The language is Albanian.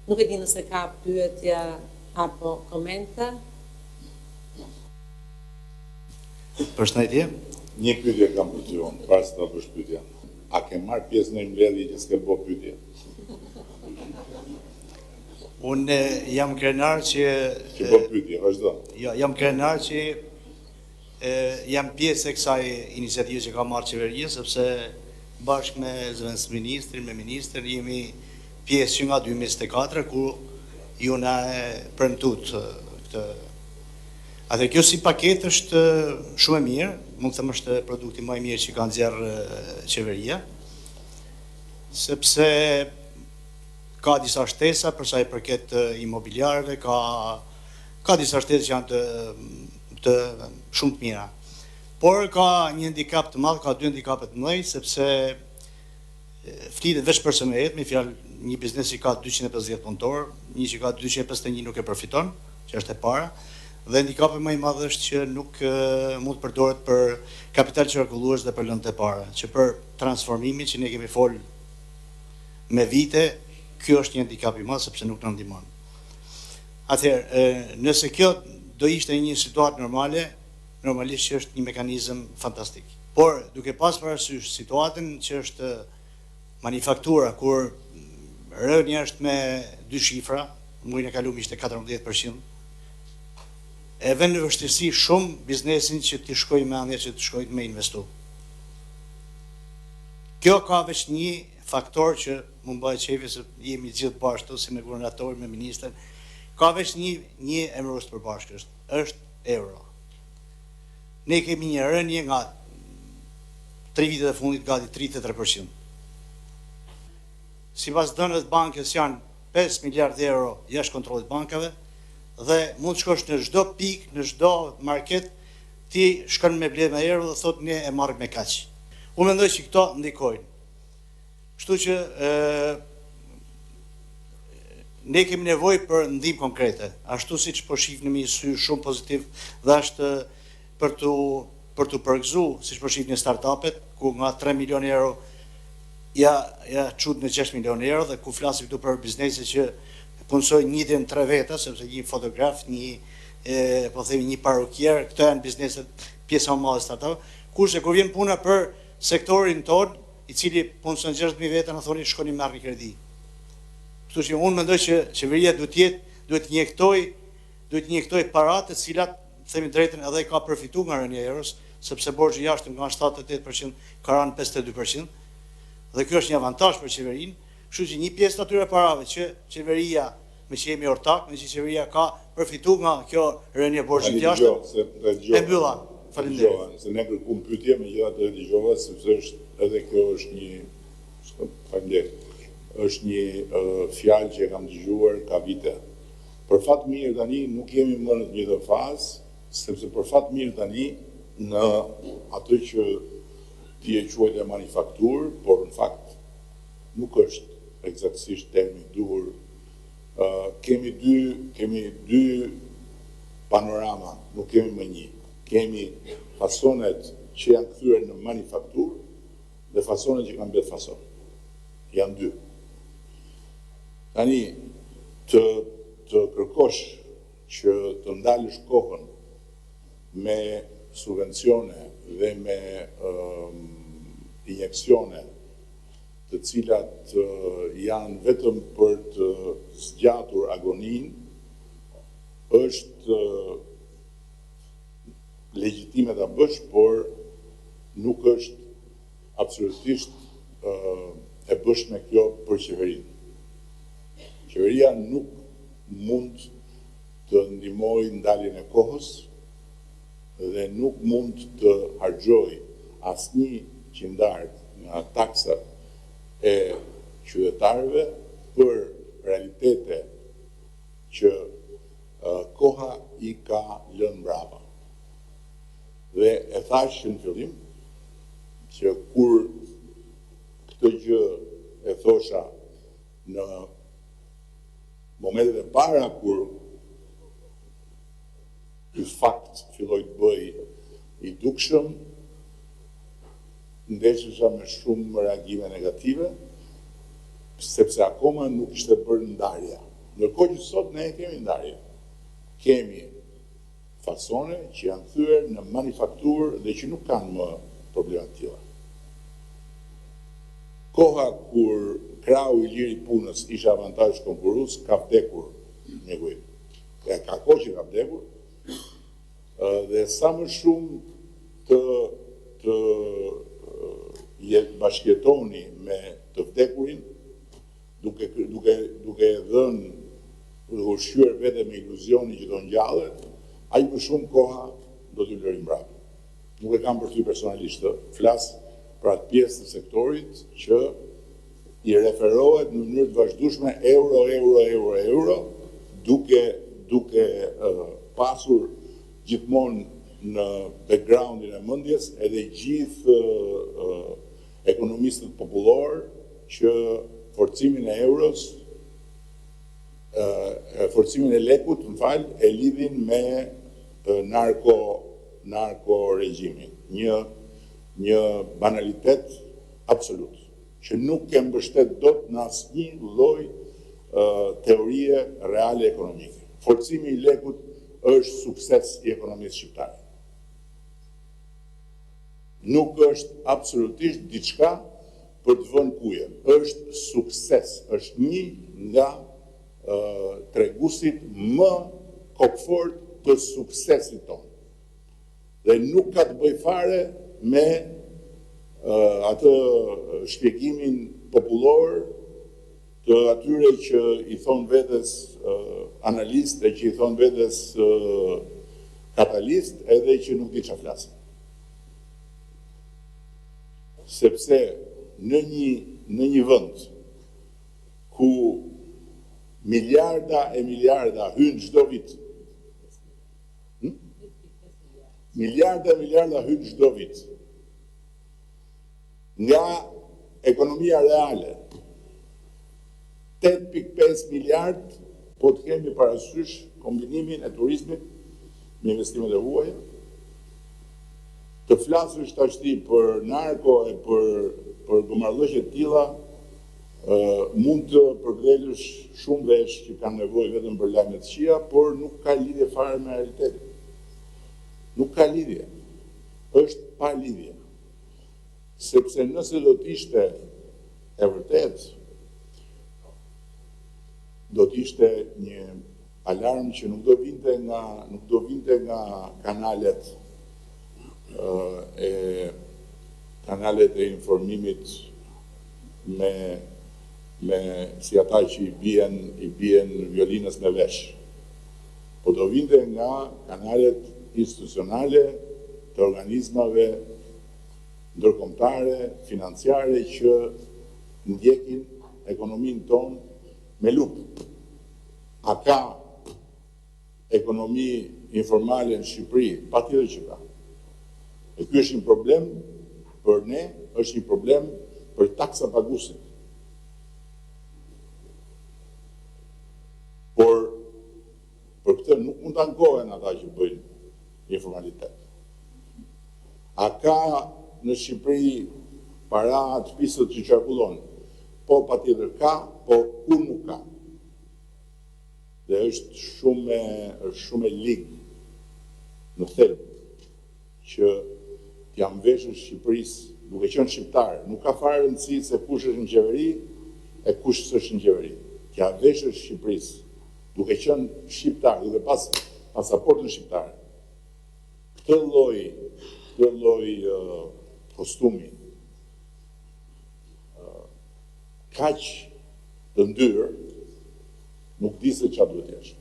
Nuk e di nëse ka pyetja apo komente. Përshëndetje. Një pyetje kam për ty unë, para se ta bësh pyetja. A ke marrë pjesë në mbledhje që s'ke bë pyetje? Unë jam krenar që... Që bë pyetje, vazhdo. Jo, jam krenar që jam pjesë e kësaj iniciative që ka marrë qeveria, sepse bashkë me zëvendësministrin, me ministrin, jemi pjesë që nga 2024, ku ju na e premtut këtë. Atë kjo si paket është shumë e mirë, mund të them është produkti më i mirë që ka nxjerrë qeveria, sepse ka disa shtesa për sa i përket imobiliarëve, ka disa shtesa që janë të shumë të mira. Por ka një handicap të madh, ka dy handicapet të mëdhenj, sepse flitet veç për së meret, me fjalë një biznes që ka 250 punëtor, një që ka 251 nuk e përfiton, që është e para. Dhe handikapi më i madh është që nuk mund të përdoret për kapital qarkullues dhe për lëndë të para, që për transformimin që ne kemi fol me vite, kjo është një handikap i madh sepse nuk na ndihmon. Atëherë, nëse kjo do ishte një situatë normale, normalisht që është një mekanizëm fantastik. Por duke pas parasysh situatën që është manufaktura, kur rënja është me 2 shifra, muajin e kaluar ishte 14%, e vën në vështirësi shumë biznesin që të shkojë me ande që të shkojë me investu. Kjo ka veç një faktor që më bëhet qefi se jemi gjithë bashkë si me guvernator, me ministër, ka veç një emërës të përbashkës, është euro. Ne kemi një rënje nga 3 vitet e fundit gati 33%. Sipas dënëve të bankës janë 5 miliard euro jashtë kontrollit bankave, dhe mund të shkosh në çdo pikë, në çdo market, ti shkon me bledh me euro dhe thot ne e marrim me kaq. Unë mendoj që këto ndikojnë. Kështu që ne kemi nevojë për ndihmë konkrete, ashtu siç po shihni me sy shumë pozitiv dhe është për tu përgëzuar, siç po shihni startupet, ku nga 3 milionë euro ja çut në 6 milionë euro dhe ku flasim këtu për biznese që punësoj një dhe në 3 veta, sepse një fotograf, po themi një parukier, këto janë bizneset pjesa më madhe startup, kurse kur vjen puna për sektorin ton, i cili punëson 60.000 veta, në thoni shkoni marrni kredi. Kështu që unë mendoj që qeveria duhet injektoj paratë të cilat, themi drejtën, edhe ka përfituar nga rënja e euros, sepse borxhi jashtë nga 78% ka rënë 52%, dhe kjo është një avantazh për qeverinë. Kështu që një pjesë të atyre parave që qeveria, me që jemi ortak, me që qeveria ka përfitu nga kjo rënje borxhit jashtë, e mbylla. Faleminderit. Se ne kërkuam pyetje, megjithatë e dëgjova, sepse edhe kjo është një fjalë që e kam dëgjuar ka vite. Për fat mirë tani nuk jemi më në të njëjtën fazë, sepse për fat mirë tani në atë që ti e quajtë e manufakturë, por në fakt nuk është eksaktësisht termi duhur. Kemi dy panorama, nuk kemi më një. Kemi fasonet që janë kthyer në manufakturë dhe fasonet që kanë bërë fason. Janë dy. Tani të kërkosh që të ndalësh kohën me subvencione dhe me injeksione të cilat janë vetëm për të zgjatur agoninë, është legjitime ta bësh, por nuk është absolutisht e bëshme kjo për qeverinë. Qeveria nuk mund të ndihmojë ndaljen e kohës dhe nuk mund të harxojë asnjë qindar nga taksat e qytetarëve për realitete që koha i ka lënë mbrapa. Dhe e thash në fillim që kur këtë gjë e thosha në momentet e para kur ky fakt filloi të bëj i dukshëm, ndeshesha me shumë reagime negative, sepse akoma nuk ishte bërë ndarja. Ndërkohë që sot ne kemi ndarje. Kemi fasone që janë thyer në manufakturë dhe që nuk kanë më probleme të tilla. Koha kur krau i lirë i punës ishte avantazh konkurrues, ka vdekur njëri. Ka kohë që ka vdekur, dhe sa më shumë të bashkëjetoni me të vdekurin, duke dhënë ushqyer vete me iluzioni që do ngjallet, aq më shumë koha do t'ju lëri mbrapa. Nuk e kam për ty personalisht, flas për atë pjesë të sektorit që i referohet në mënyrë të vazhdueshme euro, duke pasur gjithmonë në backgroundin e mendjes edhe gjithë ekonomistët popullor që forcimin e euros, forcimin e lekut, e lidhin me narko regjimin. Një banalitet absolut, që nuk e mbështet dot në asnjë lloj teorie reale ekonomike. Forcimi i lekut është sukses i ekonomisë shqiptare. Nuk është absolutisht diçka për të vënë kuje. Është sukses, është një nga treguesit më kokfort të suksesit tonë. Dhe nuk ka të bëjë fare me atë shpjegimin popullor të atyre që i thonë vetes analist dhe që i thonë vetes katalist edhe që nuk di çfarë flasin. Sepse në një vend ku miliarda e miliarda hynë çdo vit, miliarda hynë çdo vit, nga ekonomia reale, 8.5 miliard, po të kemi parasysh kombinimin e turizmit me investimet e huaja, të flasësh tashti për narko e për gomarrëdhënie të tilla, mund të përkthejësh shumë vesh që kanë nevojë vetëm për lajme të këqija, por nuk ka lidhje fare me realitetin. Nuk ka lidhje. Është pa lidhje. Sepse nëse do të ishte e vërtet, do të ishte një alarm që nuk do vinte nga kanalet e informimit me si ata që i bien violinës me vesh. Po do vinte nga kanalet institucionale të organizmave ndërkombëtare, financiare që ndjekin ekonominë tonë me lupë. A ka ekonomi informale në Shqipëri? Patjetër që ka. E ky është një problem për ne, është një problem për taksa paguesit. Por për këtë nuk mund të ankohen ata që bëjnë informalitet. A ka në Shqipëri para të pisët që qarkullon? Po patjetër ka, po ku nuk ka. Dhe është shumë e ligë në thelb që t'jam veshur Shqipërisë, duke qenë shqiptar, nuk ka fare rëndësi se kush është në qeveri e kush s'është në qeveri. T'ja veshur Shqipërisë, duke qenë shqiptar, duke pas pasaportën shqiptare. Këtë lloj kostumi kaq të ndyrë, nuk di se çfarë duhet të jesh.